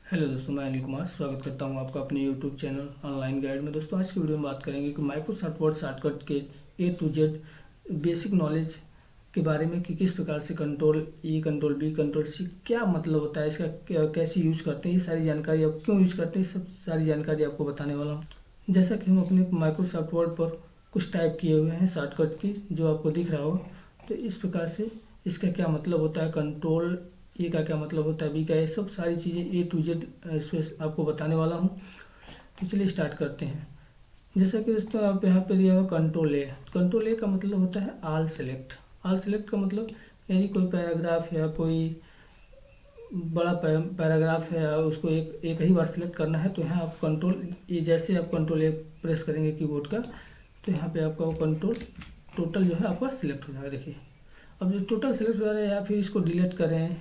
Hello दोस्तों, मैं अनिल कुमार स्वागत करता हूं आपका अपने यूट्यूब चैनल ऑनलाइन गाइड में। दोस्तों, आज की वीडियो में बात करेंगे कि माइक्रोसॉफ्ट वर्ड शॉर्टकट के A to Z basic knowledge के बारे में कि किस प्रकार से control E, control B, control C क्या मतलब होता है, इसका कैसे यूज करते हैं, ये सारी जानकारी, आप क्यों यूज करते हैं, सब सारी जानकारी आपको बताने वाला हूँ। जैसा कि हम अपने माइक्रोसॉफ्ट वर्ड पर कुछ टाइप किए हुए हैं शॉर्टकट की, जो आपको दिख रहा हो, तो इस प्रकार से इसका क्या मतलब होता है, कंट्रोल ए का क्या मतलब होता है, बी का, ये सब सारी चीज़ें ए टू जेड इसमें आपको बताने वाला हूँ। तो चलिए स्टार्ट करते हैं। जैसा कि दोस्तों आप यहाँ पे दिया हुआ कंट्रोल ए, कंट्रोल ए का मतलब होता है ऑल सेलेक्ट। ऑल सेलेक्ट का मतलब यानी कोई पैराग्राफ है, कोई बड़ा पैराग्राफ है, उसको एक एक ही बार सेलेक्ट करना है, तो यहाँ आप कंट्रोल ए, जैसे आप कंट्रोल ए प्रेस करेंगे कीबोर्ड का, तो यहाँ पे आपका वो कंट्रोल टोटल जो है आपका सिलेक्ट हो जाएगा। देखिए, अब जो टोटल सेलेक्ट हो जा रहा है, या फिर इसको डिलीट करें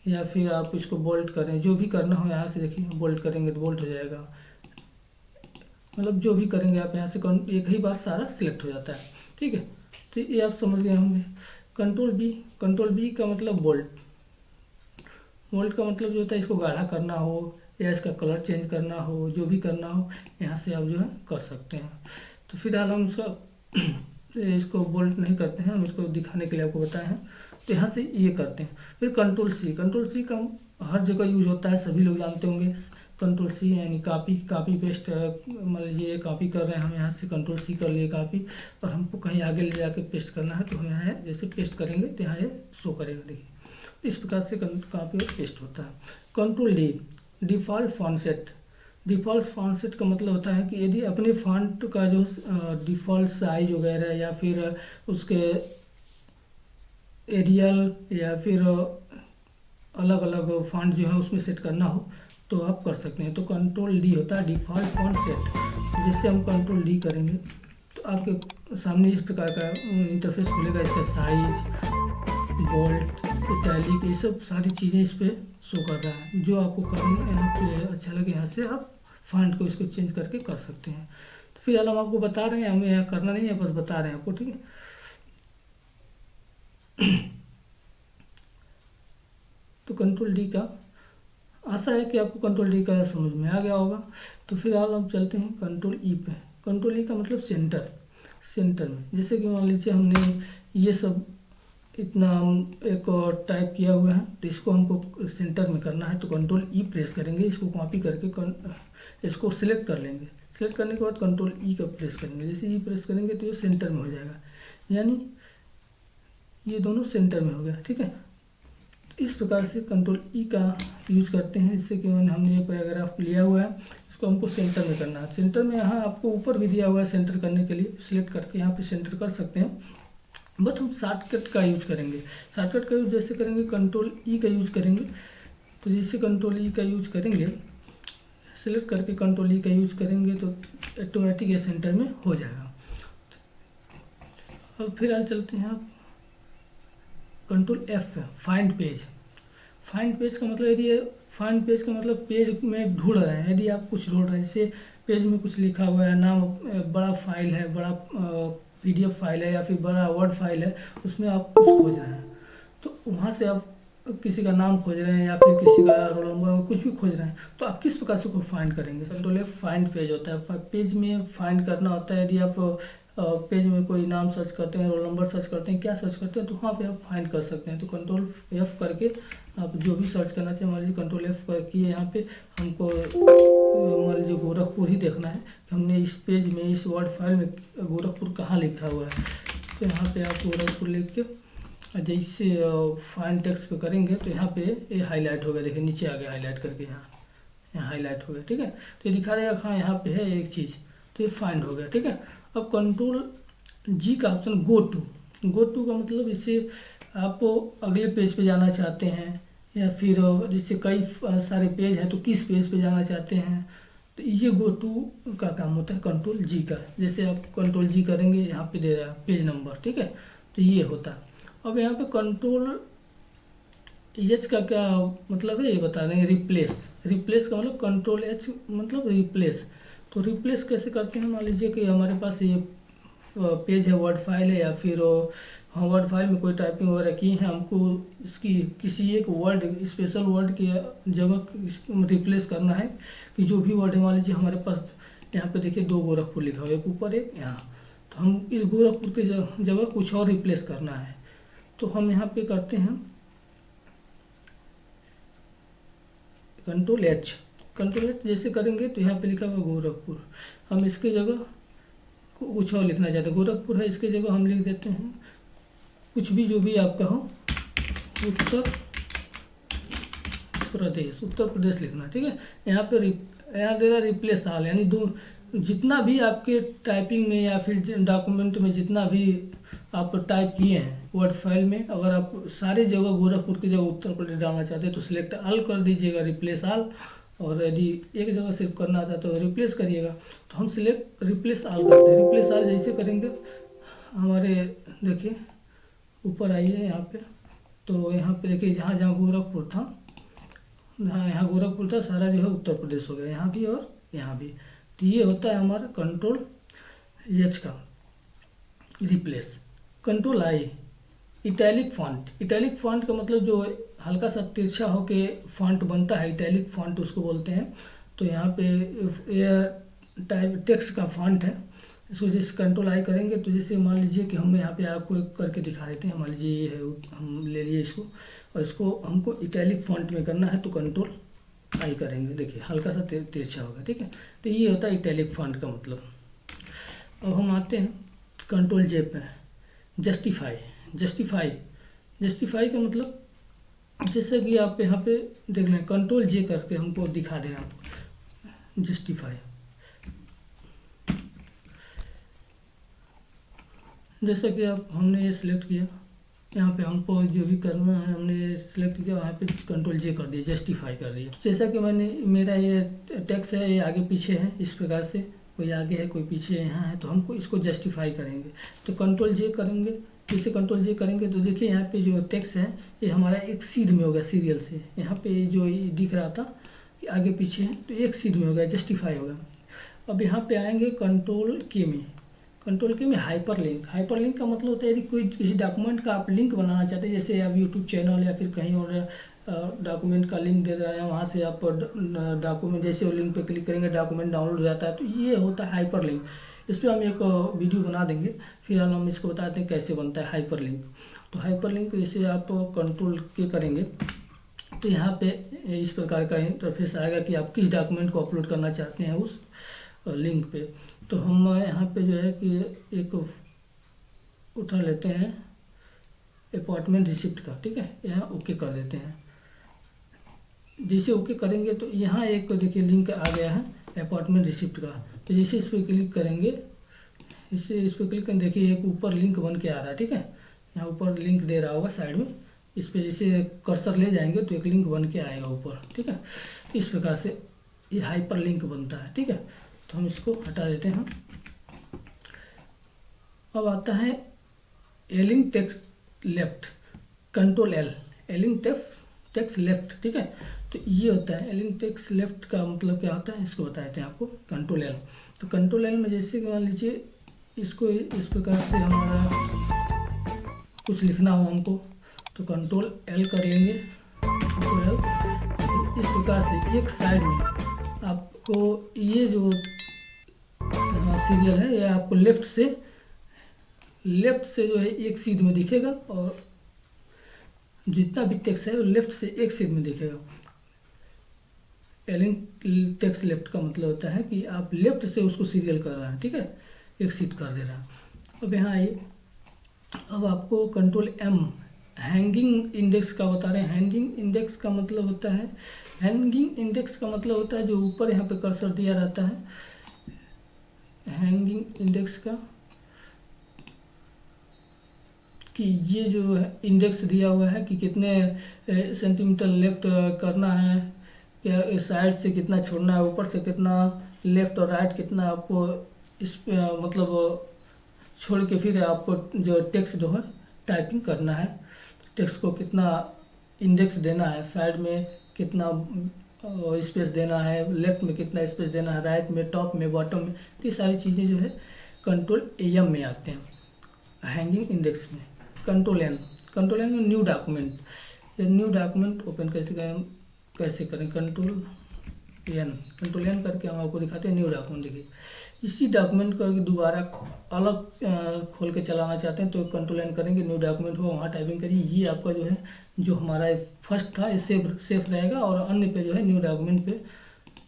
या फिर आप इसको बोल्ट करें, जो भी करना हो यहाँ से देखिए, बोल्ट करेंगे तो बोल्ट हो जाएगा। मतलब जो भी करेंगे आप यहाँ से एक ही बार सारा सिलेक्ट हो जाता है। ठीक है, तो ये आप समझ गए होंगे। कंट्रोल बी, कंट्रोल बी का मतलब बोल्ट। बोल्ट का मतलब जो होता है, इसको गाढ़ा करना हो या इसका कलर चेंज करना हो, जो भी करना हो यहाँ से आप जो है कर सकते हैं। तो फिलहाल हम इसको बोल्ट नहीं करते हैं, हम इसको दिखाने के लिए आपको बताए हैं। तो यहाँ से ये करते हैं। फिर कंट्रोल सी, कंट्रोल सी का हर जगह यूज होता है, सभी लोग जानते होंगे। कंट्रोल सी यानी कॉपी, कॉपी पेस्ट। मान लीजिए कॉपी कर रहे हैं हम, यहाँ से कंट्रोल सी कर लिए कॉपी, और हमको कहीं आगे ले जाके पेस्ट करना है, तो हम यहाँ जैसे पेस्ट करेंगे तो यहाँ ये शो करेगा। देखिए, इस प्रकार से कॉपी और पेस्ट होता है। Control D, default font set. Default font set का मतलब होता है कि यदि अपने फॉन्ट का जो डिफ़ॉल्ट साइज वगैरह, या फिर उसके एरियल, या फिर अलग अलग फॉन्ट जो है उसमें सेट करना हो, तो आप कर सकते हैं। तो कंट्रोल डी होता है डिफ़ॉल्ट फॉन्ट सेट। जैसे हम कंट्रोल डी करेंगे तो आपके सामने इस प्रकार का इंटरफेस खुलेगा। इसका साइज, बोल्ट, इटैलिक, ये सब सारी चीज़ें इस पर शो कर रहा है। जो आपको करना यहाँ पे अच्छा लगे, यहाँ से आप फॉन्ट को इसको चेंज करके कर सकते हैं। तो फिलहाल हम आपको बता रहे हैं, हमें यहाँ करना नहीं है, बस बता रहे हैं आपको। ठीक है, तो कंट्रोल डी का आशा है कि आपको कंट्रोल डी का समझ में आ गया होगा। तो फिलहाल हम चलते हैं कंट्रोल ई पे। कंट्रोल ई का मतलब सेंटर, सेंटर में। जैसे कि मान लीजिए हमने ये सब इतना हम एक टाइप किया हुआ है, तो इसको हमको सेंटर में करना है, तो कंट्रोल ई प्रेस करेंगे, इसको कॉपी करके इसको सिलेक्ट कर लेंगे। सिलेक्ट करने के बाद कंट्रोल ई का प्रेस करेंगे। जैसे ई प्रेस करेंगे तो ये सेंटर में हो जाएगा, यानी ये दोनों सेंटर में हो गया। ठीक है, इस प्रकार से कंट्रोल ई का यूज करते हैं। जिससे कि हमने ये पैराग्राफ लिया हुआ है, इसको हमको सेंटर में करना है। सेंटर में यहाँ आपको ऊपर भी दिया हुआ है सेंटर करने के लिए, सिलेक्ट करके यहाँ पे सेंटर कर सकते हैं। बट हम शॉर्टकट का यूज करेंगे। शॉर्टकट का यूज जैसे करेंगे, कंट्रोल ई का यूज करेंगे। तो जैसे कंट्रोल ई का यूज करेंगे, सिलेक्ट करके कंट्रोल ई का यूज करेंगे, तो ऑटोमेटिक ये सेंटर में हो जाएगा। अब फिलहाल चलते हैं आप control F, find page. Find page का मतलब, यदि फाइंड पेज का मतलब पेज में ढूंढ रहे हैं, यदि आप कुछ ढूंढ रहे हैं, जैसे पेज में कुछ लिखा हुआ है, नाम, बड़ा फाइल है, बड़ा पीडीएफ फाइल है, या फिर बड़ा वर्ड फाइल है, उसमें आप कुछ खोज रहे हैं, तो वहाँ से आप किसी का नाम खोज रहे हैं, या फिर किसी का रोल नंबर, कुछ भी खोज रहे हैं, तो आप किस प्रकार से को फाइंड करेंगे। कंट्रोल एफ फाइंड पेज होता है। पेज में फाइंड करना होता है। यदि आप पेज में कोई नाम सर्च करते हैं, रोल नंबर सर्च करते हैं, क्या सर्च करते हैं, तो वहाँ पे आप फाइंड कर सकते हैं। तो कंट्रोल एफ करके आप जो भी सर्च करना चाहिए, मान लीजिए कंट्रोल एफ किए, यहाँ पे हमको मान लीजिए गोरखपुर ही देखना है, हमने इस पेज में, इस वर्ड फाइल में गोरखपुर कहाँ लिखा हुआ है, तो यहाँ पे आप गोरखपुर लिख के जैसे फाइंड टेक्स्ट पे करेंगे, तो यहाँ पे ये हाईलाइट हो गया। देखिए, नीचे आ गया हाईलाइट करके, यहाँ हाईलाइट हो गया। ठीक है, तो ये दिखा देगा हाँ यहाँ पे है एक चीज़, तो ये फाइंड हो गया। ठीक है, अब कंट्रोल जी का option go to. Go to का मतलब, इससे आप अगले पेज पे जाना चाहते हैं, या फिर जिससे कई सारे पेज हैं, तो किस पेज पे जाना चाहते हैं, तो ये गो टू का काम होता है कंट्रोल जी का। जैसे आप कंट्रोल जी करेंगे, यहाँ पे दे रहा है पेज नंबर। ठीक है, तो ये होता है। अब यहाँ पे कंट्रोल एच का क्या मतलब है, ये बता देंगे। रिप्लेस, रिप्लेस का मतलब कंट्रोल एच मतलब रिप्लेस। तो रिप्लेस कैसे करते हैं, मान लीजिए कि हमारे पास ये पेज है, वर्ड फाइल है, या फिर हाँ वर्ड फाइल में कोई टाइपिंग वगैरह की है, हमको इसकी किसी एक वर्ड, स्पेशल वर्ड की जगह रिप्लेस करना है कि जो भी वर्ड है, मान लीजिए हमारे पास यहाँ पे देखिए 2 गोरखपुर लिखा हुआ है, एक ऊपर एक यहाँ, तो हम इस गोरखपुर की जगह कुछ और रिप्लेस करना है। तो हम यहाँ पे करते हैं कंट्रोल एच जैसे करेंगे तो यहाँ पे लिखा हुआ गोरखपुर, हम इसके जगह कुछ और लिखना चाहते हैं, गोरखपुर है, इसके जगह हम लिख देते हैं कुछ भी जो भी आपका हो, उत्तर प्रदेश लिखना, ठीक है। यहाँ पे यहाँ दे रहा रिप्लेस ऑल, यानी जितना भी आपके टाइपिंग में या फिर डॉक्यूमेंट में जितना भी आप टाइप किए हैं वर्ड फाइल में, अगर आप सारे जगह गोरखपुर की जगह उत्तर प्रदेश डालना चाहते हैं तो सिलेक्ट ऑल कर दीजिएगा, रिप्लेस ऑल। और यदि एक जगह सिर्फ करना था तो रिप्लेस करिएगा। तो हम सिलेक्ट रिप्लेस ऑल करते हैं। रिप्लेस ऑल जैसे करेंगे हमारे देखिए ऊपर आइए यहाँ पे, तो यहाँ पे देखिए जहाँ जहाँ गोरखपुर था, यहाँ गोरखपुर था, सारा जो है उत्तर प्रदेश हो गया, यहाँ भी और यहाँ भी। तो ये होता है हमारा कंट्रोल एच का replace. Control I italic font का मतलब जो हल्का सा तिरछा होके फॉन्ट बनता है, इटैलिक फॉन्ट उसको बोलते हैं। तो यहाँ पे ये टाइप टेक्स्ट का फॉन्ट है, इसको जैसे कंट्रोल आई करेंगे तो जैसे मान लीजिए कि हम यहाँ पे आपको एक करके दिखा देते हैं, मान लीजिए ये है, हम ले लिए इसको और इसको हमको इटैलिक फॉन्ट में करना है, तो कंट्रोल आई करेंगे, देखिए हल्का सा तिरछा होगा, ठीक है। तो ये होता है इटैलिक फॉन्ट का मतलब। अब हम आते हैं कंट्रोल जे पे, जस्टिफाई का मतलब जैसे कि आप यहाँ पे देख लें, कंट्रोल जे करके हमको दिखा दे रहा है जस्टिफाई। जैसा कि आप हमने ये सिलेक्ट किया, यहाँ पे हमको जो भी करना है हमने ये सिलेक्ट किया, यहाँ पे कंट्रोल जे कर दिया, जस्टिफाई कर दिया। जैसा कि मेरा ये टेक्स्ट है, ये आगे पीछे है, इस प्रकार से कोई आगे है कोई पीछे यहाँ है, तो हमको इसको जस्टिफाई करेंगे। तो कंट्रोल जे करेंगे, जैसे कंट्रोल जे करेंगे तो देखिए यहाँ पे जो टेक्स्ट है ये हमारा एक सीध में हो गया, सीरियल से। यहाँ पे जो दिख रहा था कि आगे पीछे है तो एक सीध में हो गया, जस्टिफाई हो गया। अब यहाँ पे आएंगे कंट्रोल के में हाइपरलिंक का मतलब होता है यदि कोई किसी डॉक्यूमेंट का आप लिंक बनाना चाहते हैं, जैसे आप यूट्यूब चैनल या फिर कहीं और डॉक्यूमेंट का लिंक दे रहे हैं, वहाँ से आप डॉक्यूमेंट जैसे वो लिंक पे क्लिक करेंगे डॉक्यूमेंट डाउनलोड हो जाता है, तो ये होता है हाइपरलिंक। इस पर हम एक वीडियो बना देंगे, फिलहाल हम इसको बताते हैं कैसे बनता है हाइपरलिंक। तो हाइपरलिंक जैसे आप कंट्रोल के करेंगे तो यहाँ पे इस प्रकार का इंटरफेस आएगा कि आप किस डॉक्यूमेंट को अपलोड करना चाहते हैं उस लिंक पे। तो हम यहाँ पे जो है कि एक उठा लेते हैं अपॉइंटमेंट रिसिप्ट का, ठीक है, यहाँ ओके कर देते हैं। जैसे ओके करेंगे तो यहाँ एक देखिए लिंक आ गया है अपॉइंटमेंट रिसिप्ट का। तो जैसे इस पर क्लिक करेंगे, इस पर क्लिक करें, देखिए एक ऊपर लिंक बन के आ रहा है, ठीक है, यहाँ ऊपर लिंक दे रहा होगा साइड में, इस पर जैसे कर्सर ले जाएंगे तो एक लिंक बन के आएगा ऊपर, ठीक है। इस प्रकार से ये हाइपर लिंक बनता है, ठीक है। तो हम इसको हटा देते हैं। अब आता है एलिंग टेक्स्ट लेफ्ट, कंट्रोल एल, एलिंग टेक्स्ट लेफ्ट, ठीक है। तो ये होता है एलिंग टेक्स्ट लेफ्ट का मतलब क्या होता है, इसको बताते हैं आपको। कंट्रोल एल, तो कंट्रोल एल में जैसे कि मान लीजिए इसको इस प्रकार से हमारा कुछ लिखना हो हमको, तो कंट्रोल एल कर लेंगे। कंट्रोल एल इस प्रकार से एक साइड में आपको ये जो सीरियल है ये आपको लेफ्ट से जो है एक सीध में दिखेगा, और जितना भी टेक्स्ट है वो लेफ्ट से एक सीध में दिखेगा। एलिंग टेक्स्ट लेफ्ट का मतलब होता है कि आप लेफ्ट से उसको सीरियल कर रहे हैं, ठीक है, एक सीध कर दे रहा है। अब यहाँ आइए, अब आपको कंट्रोल एम हैंगिंग इंडेक्स का बता रहे हैं। हैंगिंग इंडेक्स का मतलब होता है जो ऊपर यहाँ पे कर्सर दिया रहता है। हैंगिंग इंडेक्स का कि ये जो है इंडेक्स दिया हुआ है कि कितने सेंटीमीटर लेफ्ट करना है, क्या साइड से कितना छोड़ना है, ऊपर से कितना लेफ्ट और राइट कितना आपको इस मतलब छोड़ के फिर आपको जो टेक्स्ट जो है टाइपिंग करना है, टेक्स्ट को कितना इंडेक्स देना है, साइड में कितना स्पेस देना है, लेफ्ट में कितना स्पेस देना है, राइट में, टॉप में, बॉटम में, ये सारी चीज़ें जो है कंट्रोल एम में आते हैं, हैंगिंग इंडेक्स में। कंट्रोल एन में न्यू डॉक्यूमेंट, ये न्यू डॉक्यूमेंट ओपन कैसे करें कंट्रोल एन करके हम आपको दिखाते हैं न्यू डॉक्यूमेंट। देखिए इसी डॉक्यूमेंट को दोबारा अलग खोल के चलाना चाहते हैं तो कंट्रोल एन करेंगे, न्यू डॉक्यूमेंट हो वहाँ टाइपिंग करिए। ये आपका जो है जो हमारा फर्स्ट था ये सेफ रहेगा, और अन्य पे जो है न्यू डॉक्यूमेंट पे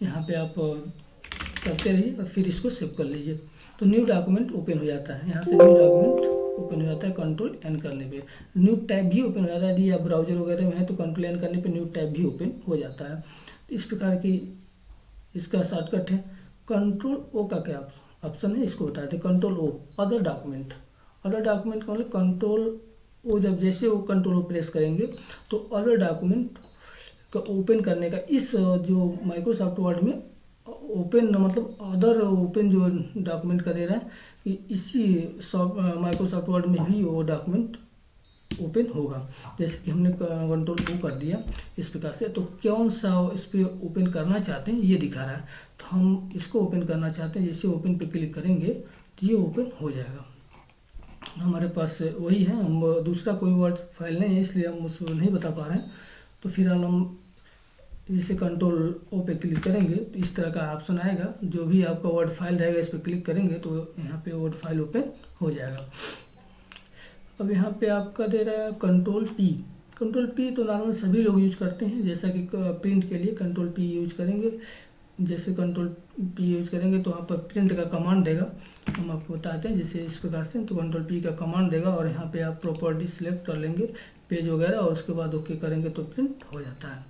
यहाँ पे आप करते रहिए और फिर इसको सेव कर लीजिए। तो न्यू डॉक्यूमेंट ओपन हो जाता है, यहाँ से न्यू डॉक्यूमेंट ओपन हो जाता है कंट्रोल एन करने पे। न्यू टैब भी ओपन हो जाता है, यदि आप ब्राउजर वगैरह में है तो कंट्रोल एन करने पे न्यू टैब भी ओपन हो जाता है। इस प्रकार की इसका शॉर्टकट है। कंट्रोल ओ का क्या ऑप्शन है इसको बताते हैं। कंट्रोल ओ अदर डॉक्यूमेंट का मतलब कंट्रोल ओ, जब जैसे वो कंट्रोल ओ प्रेस करेंगे तो अदर डॉक्यूमेंट का ओपन करने का, इस जो माइक्रोसॉफ्ट वर्ड में ओपन मतलब अदर ओपन जो डॉक्यूमेंट का दे रहा है कि इसी माइक्रोसॉफ्ट वर्ड में भी वो डॉक्यूमेंट ओपन होगा। जैसे कि हमने कंट्रोल ओ कर दिया इस प्रकार से, तो कौन सा इस पर ओपन करना चाहते हैं ये दिखा रहा है, तो हम इसको ओपन करना चाहते हैं। जैसे ओपन पे क्लिक करेंगे तो ये ओपन हो जाएगा। हमारे पास वही है, हम दूसरा कोई वर्ड फाइल नहीं है इसलिए हम उसको नहीं बता पा रहे हैं। तो फिलहाल हम जैसे कंट्रोल ओ पे क्लिक करेंगे तो इस तरह का ऑप्शन आएगा, जो भी आपका वर्ड फाइल रहेगा इस पर क्लिक करेंगे तो यहाँ पे वर्ड फाइल ओपन हो जाएगा। अब यहाँ पे आपका दे रहा है कंट्रोल पी तो नॉर्मल सभी लोग यूज करते हैं, जैसा कि प्रिंट के लिए कंट्रोल पी यूज करेंगे। जैसे कंट्रोल पी यूज करेंगे तो आप प्रिंट का कमांड देगा, हम आपको बताते हैं जैसे इस प्रकार से। तो कंट्रोल पी का कमांड देगा और यहाँ पे आप प्रॉपर्टी सिलेक्ट कर लेंगे पेज वगैरह, और उसके बाद ओके करेंगे तो प्रिंट हो जाता है।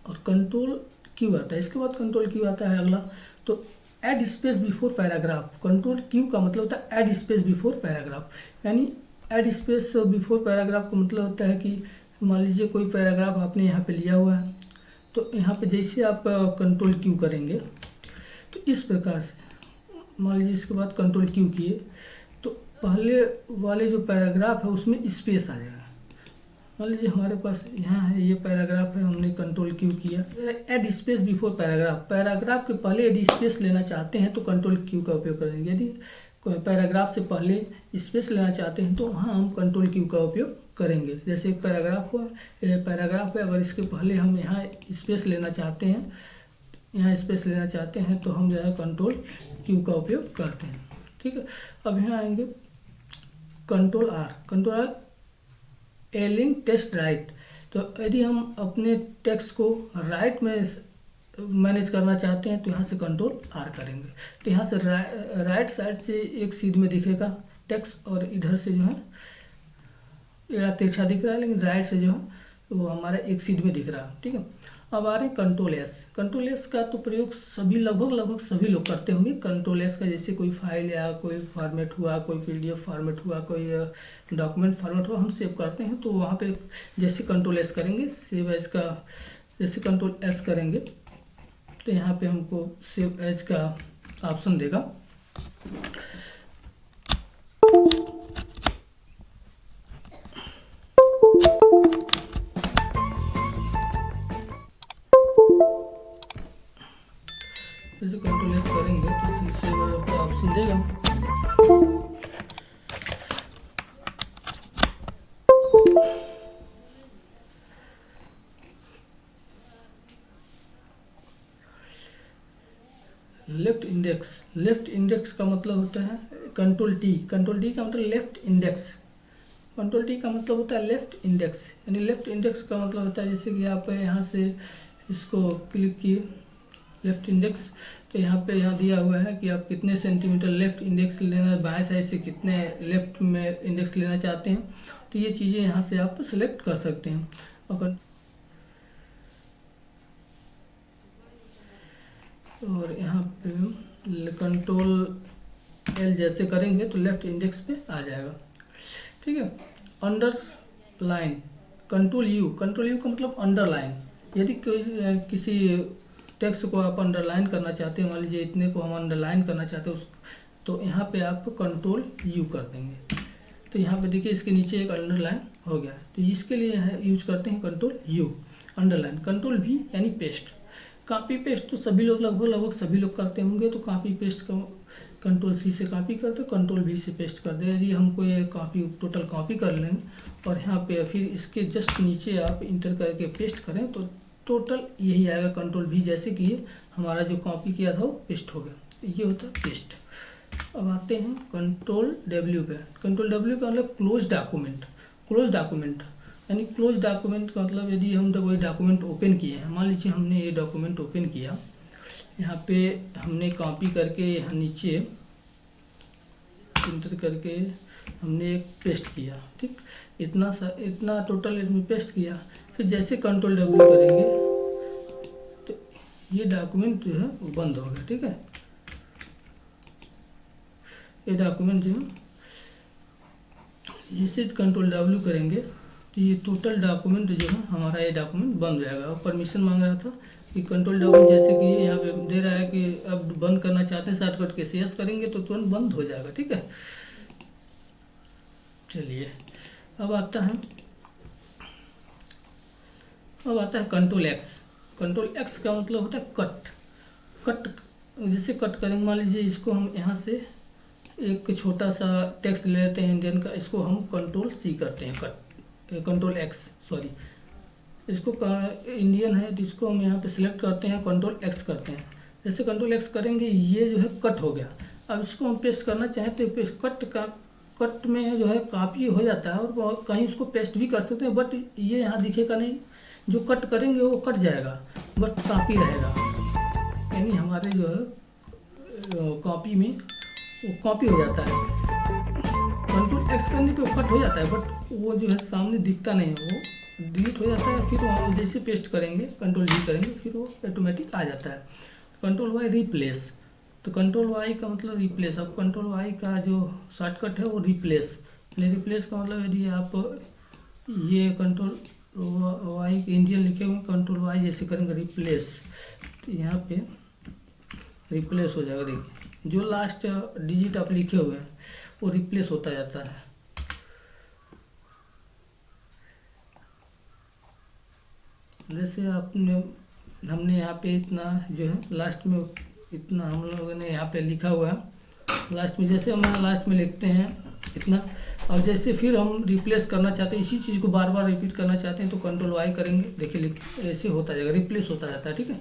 और कंट्रोल क्यू आता है, इसके बाद कंट्रोल क्यू आता है अगला, तो add space before paragraph. Control Q का मतलब होता है ऐड स्पेस बिफोर पैराग्राफ, यानी ऐड स्पेस बिफोर पैराग्राफ का मतलब होता है कि मान लीजिए कोई पैराग्राफ आपने यहाँ पे लिया हुआ है, तो यहाँ पे जैसे आप कंट्रोल क्यू करेंगे तो इस प्रकार से मान लीजिए इसके बाद कंट्रोल क्यू किए तो पहले वाले जो पैराग्राफ है उसमें स्पेस आ जाएगा। मान लीजिए हमारे पास यहाँ है ये पैराग्राफ है, हमने कंट्रोल क्यू किया। ऐड स्पेस बिफोर पैराग्राफ के पहले यदि स्पेस लेना चाहते हैं तो कंट्रोल क्यू का उपयोग करेंगे। यदि पैराग्राफ से पहले स्पेस लेना चाहते हैं तो वहाँ हम कंट्रोल क्यू का उपयोग करेंगे। जैसे एक पैराग्राफ है, अगर इसके पहले हम यहाँ स्पेस लेना चाहते हैं, तो हम जो है कंट्रोल क्यू का उपयोग करते हैं। ठीक है, अब यहाँ आएंगे कंट्रोल आर एलिंग टेक्स्ट राइट। तो यदि हम अपने टेक्स्ट को राइट में मैनेज करना चाहते हैं तो यहाँ से कंट्रोल आर करेंगे, तो यहाँ से राइट साइड से एक सीध में दिखेगा टेक्स्ट, और इधर से जो है ये तिरछा दिख रहा है, लेकिन राइट से जो है वो हमारा एक सीध में दिख रहा है। ठीक है, अब आ रहे हैं कंट्रोल एस का तो प्रयोग लगभग सभी लोग करते होंगे। कंट्रोल एस का जैसे कोई फाइल या कोई फॉर्मेट हुआ, कोई पीडीएफ फॉर्मेट हुआ, कोई डॉक्यूमेंट फॉर्मेट हुआ, हम सेव करते हैं तो वहाँ पे जैसे कंट्रोल एस करेंगे सेव एज का, जैसे कंट्रोल एस करेंगे तो यहाँ पे हमको सेव एज का ऑप्शन देगा। जैसे कंट्रोल एस करेंगे तो सेव का ऑप्शन देगा। लेफ्ट इंडेक्स का मतलब होता है कंट्रोल टी का मतलब लेफ्ट इंडेक्स। कंट्रोल टी का मतलब होता है लेफ्ट इंडेक्स, यानी लेफ्ट इंडेक्स का मतलब होता है जैसे कि आप यहाँ से इसको क्लिक किए लेफ्ट इंडेक्स, तो यहाँ दिया हुआ है कि आप कितने सेंटीमीटर लेफ्ट इंडेक्स लेना, बाएं साइड से कितने लेफ्ट में इंडेक्स लेना चाहते हैं, तो ये चीज़ें यहाँ से आप सेलेक्ट कर सकते हैं। और यहाँ पे कंट्रोल एल जैसे करेंगे तो लेफ्ट इंडेक्स पे आ जाएगा। ठीक है, अंडरलाइन कंट्रोल यू का मतलब अंडरलाइन। यदि किसी टेक्स्ट को आप अंडरलाइन करना चाहते हैं, मान लीजिए इतने को हम अंडरलाइन करना चाहते हैं तो यहाँ पे आप कंट्रोल यू कर देंगे, तो यहाँ पे देखिए इसके नीचे एक अंडरलाइन हो गया, तो इसके लिए यूज करते हैं control you underline. Control we यानी पेस्ट। कॉपी पेस्ट तो सभी लोग लगभग सभी लोग करते होंगे। तो कॉपी पेस्ट का कंट्रोल सी से कॉपी करते, कंट्रोल वी से पेस्ट कर दे। यदि हमको ये कॉपी टोटल कॉपी कर लेंगे और यहाँ पे फिर इसके जस्ट नीचे आप इंटर करके पेस्ट करें तो टोटल यही आएगा कंट्रोल वी, जैसे कि ये हमारा जो कॉपी किया था वो पेस्ट हो गया। ये होता है पेस्ट। अब आते हैं कंट्रोल डब्ल्यू पे। कंट्रोल डब्ल्यू का मतलब क्लोज डॉक्यूमेंट। क्लोज डॉक्यूमेंट यानी क्लोज डॉक्यूमेंट का मतलब यदि हम कोई डॉक्यूमेंट ओपन किए हैं, मान लीजिए हमने ये डॉक्यूमेंट ओपन किया, यहाँ पे हमने कॉपी करके यहाँ नीचे इंटर करके हमने एक पेस्ट किया, ठीक, इतना टोटल इसमें पेस्ट किया। फिर जैसे कंट्रोल डब्ल्यू करेंगे तो ये डॉक्यूमेंट जो है वो बंद हो गया, ठीक है। ये डॉक्यूमेंट जो है जैसे कंट्रोल डब्ल्यू करेंगे तो ये टोटल डॉक्यूमेंट जो है हमारा ये डॉक्यूमेंट बंद हो जाएगा। और परमिशन मांग रहा था कि कंट्रोल डब्ल्यू जैसे कि यहाँ पे दे रहा है कि अब बंद करना चाहते हैं शॉर्टकट के यस करेंगे तो तुरंत बंद हो जाएगा, ठीक है। चलिए अब आता है कंट्रोल एक्स। कंट्रोल एक्स का मतलब होता है कट। जैसे कट करेंगे, मान लीजिए इसको हम यहाँ से एक छोटा सा टेक्स्ट ले लेते हैं इंडियन का, इसको हम कंट्रोल सी करते हैं, कंट्रोल एक्स सॉरी, इसको इंडियन है तो इसको हम यहाँ पे सिलेक्ट करते हैं, कंट्रोल एक्स करते हैं। जैसे कंट्रोल एक्स करेंगे ये जो है कट हो गया। अब इसको हम पेस्ट करना चाहें तो कट में जो है कॉपी हो जाता है और कहीं उसको पेस्ट भी कर सकते हैं, बट ये यहाँ दिखेगा नहीं। जो कट करेंगे वो कट जाएगा बट कॉपी रहेगा, यानी हमारे जो है कॉपी में वो कॉपी हो जाता है। कंट्रोल एक्स करने पे कट हो जाता है बट वो जो है सामने दिखता नहीं है, वो डिलीट हो जाता है। फिर हम जैसे पेस्ट करेंगे कंट्रोल वी करेंगे फिर वो ऑटोमेटिक आ जाता है। कंट्रोल वाई रिप्लेस, तो कंट्रोल वाई का मतलब रिप्लेस। अब कंट्रोल वाई का जो शॉर्टकट है वो रिप्लेस। रिप्लेस का मतलब यदि आप ये कंट्रोल वाई इंडियन लिखे हुए कंट्रोल वाई जैसे करेंगे रिप्लेस तो यहाँ पे रिप्लेस हो जाएगा। देखिए जो लास्ट डिजिट आप लिखे हुए हैं वो रिप्लेस होता जाता है। जैसे हमने यहाँ पे इतना जो है लास्ट में इतना हम लोगों ने यहाँ पे लिखा हुआ है लास्ट में, जैसे हम लास्ट में लिखते हैं इतना, और जैसे फिर हम रिप्लेस करना चाहते हैं इसी चीज़ को बार बार रिपीट करना चाहते हैं तो कंट्रोल वाई करेंगे, देखिए ऐसे होता जाएगा, रिप्लेस होता जाता है, ठीक है।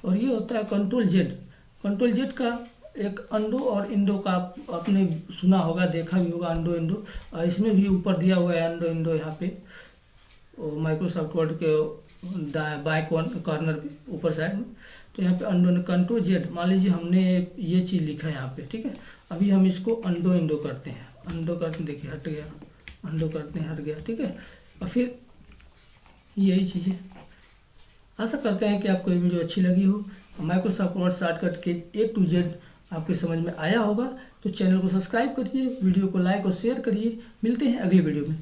और ये होता है कंट्रोल जेड। कंट्रोल जेड का एक अंडो और इंडो का आपने सुना होगा, देखा भी होगा, अंडो इंडो, इसमें भी ऊपर दिया हुआ है अंडो इंडो यहाँ पे माइक्रोसॉफ्ट वर्ड के बाएं कॉर्नर पे ऊपर साइड में। तो यहाँ पे अंडो कंट्रोल जेड, मान लीजिए हमने ये चीज़ लिखा है यहाँ पे, ठीक है। अभी हम इसको अंडो इंडो करते हैं, अंडो करते हैं, देखिए हट गया, अंडो करते हैं हट गया, ठीक है। और फिर यही चीज़ें। आशा करते हैं कि आपको ये वीडियो अच्छी लगी हो। माइक्रोसॉफ्ट वर्ड शॉर्टकट के A to Z आपके समझ में आया होगा। तो चैनल को सब्सक्राइब करिए, वीडियो को लाइक और शेयर करिए। मिलते हैं अगले वीडियो में।